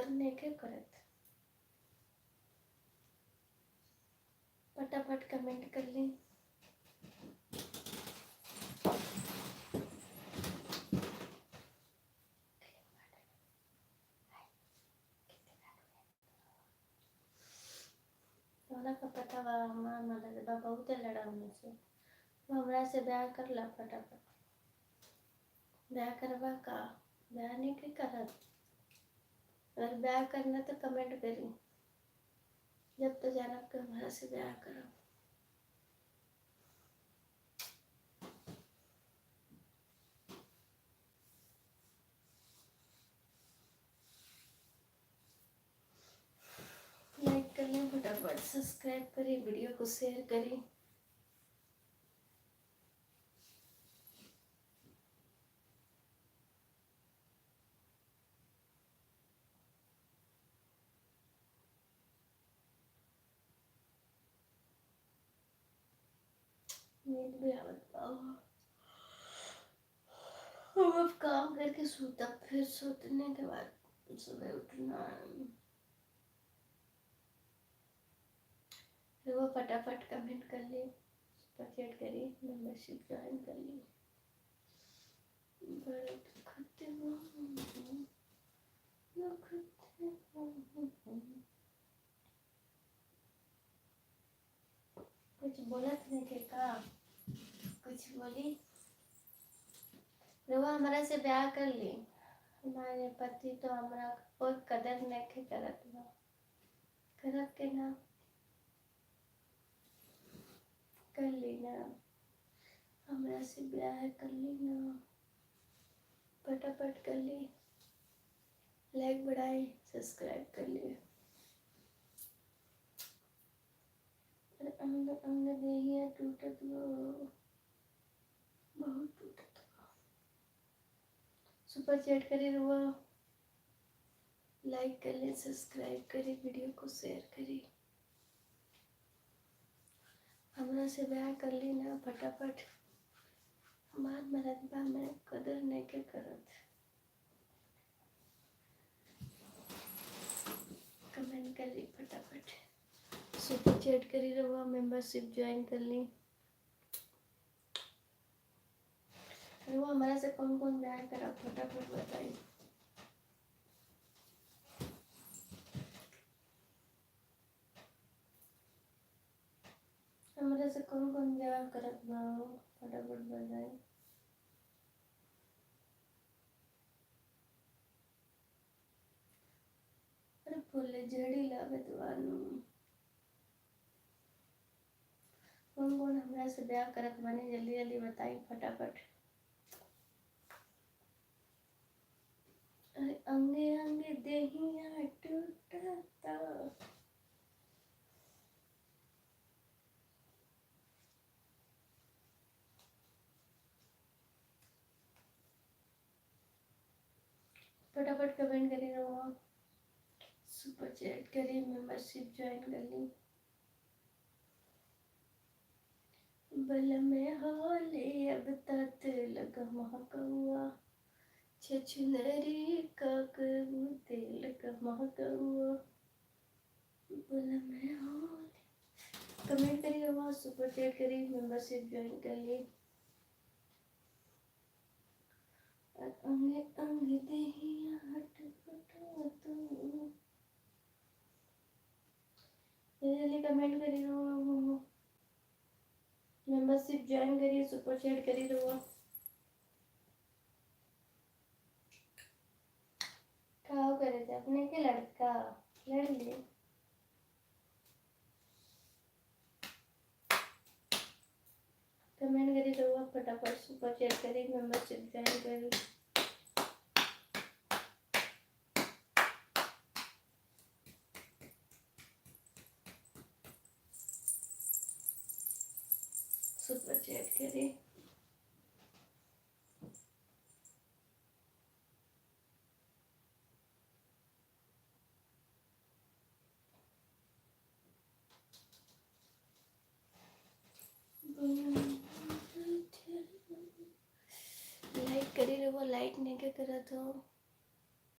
कदर नहीं के करत। फटाफट कमेंट कर ली। तोरा का पता बा हमार मदद बा बहुत लड़ा हमसे। वो हमरा से ब्याह कर ला फटाफट। ब्याह करवा का? ब्याह नहीं के करत। अगर ब्याह करना तो कमेंट करी। जब तो जाना कि हमारा से ब्याह करो। लाइक कर लें फटाफट, सब्सक्राइब करें, वीडियो को शेयर करें। नींद भी आवत बा। अब काम करके सोता, फिर सोने के बाद सुबह उठना। फिर वो फटाफट कमेंट कर ली, सुपर चैट करी, मेंबरशिप ज्वाइन कर ली। कुछ बोलत नहीं के का? कुछ बोली? रवा हमारा से ब्याह कर ली। हमारे पति तो हमारा कोई कदर नहीं करत बा। करत के ना कर ली ना, हमरा से ब्याह कर ली ना, फटाफट कर ली। लाइक बढ़ाई, सब्सक्राइब कर लिए। अंग अंग देहिया टूटत बा, बहुत टूटत बा। सुपर चैट करी रुआ, लाइक कर ले, सब्सक्राइब करी, वीडियो को शेयर करी। हमरा से ब्याह कर ली ना फटाफट। हमार मरद बा, मैं कदर नहीं के करत। कमेंट कर ली फटाफट, सुपर चैट करी रहुआ, मेंबरशिप ज्वाइन कर ली। रहुआ हमारा से कौन कौन ब्याह करा फटाफट बताइए। हमारे से कौन कौन ब्याह करत बा फटाफट बताइए। अरे फुले झड़ी लागत बानू। कौन कौन हमरा से ब्याह करत बानी जल्दी जल्दी बताई फटाफट। अरे अंगे अंगे देहिया टूटता। फटाफट कमेंट करी रहुआ, सुपर चैट करी, मेंबरशिप ज्वाइन कर ली। बल में होले अब तक लगा महकौआ, छछनरी का कबूते लगा महकौआ। बल में होले। कमेंट करी रहुआ, सुपर चैट करी, मेंबरशिप ज्वाइन कर ली। अंगे अंगे देहिया टूटता तू। जल्दी कमेंट करी रहुआ, मेंबरशिप ज्वाइन करिए, सुपर चैट करी रहुआ। क्या करे थे अपने के लड़का लड़ लिए। कमेंट करी रहुआ फटाफट, सुपर चैट करी, मेंबरशिप ज्वाइन करी। सुपर चैट करी। लाइक करी रहुआ, लाइक नहीं के करत हो।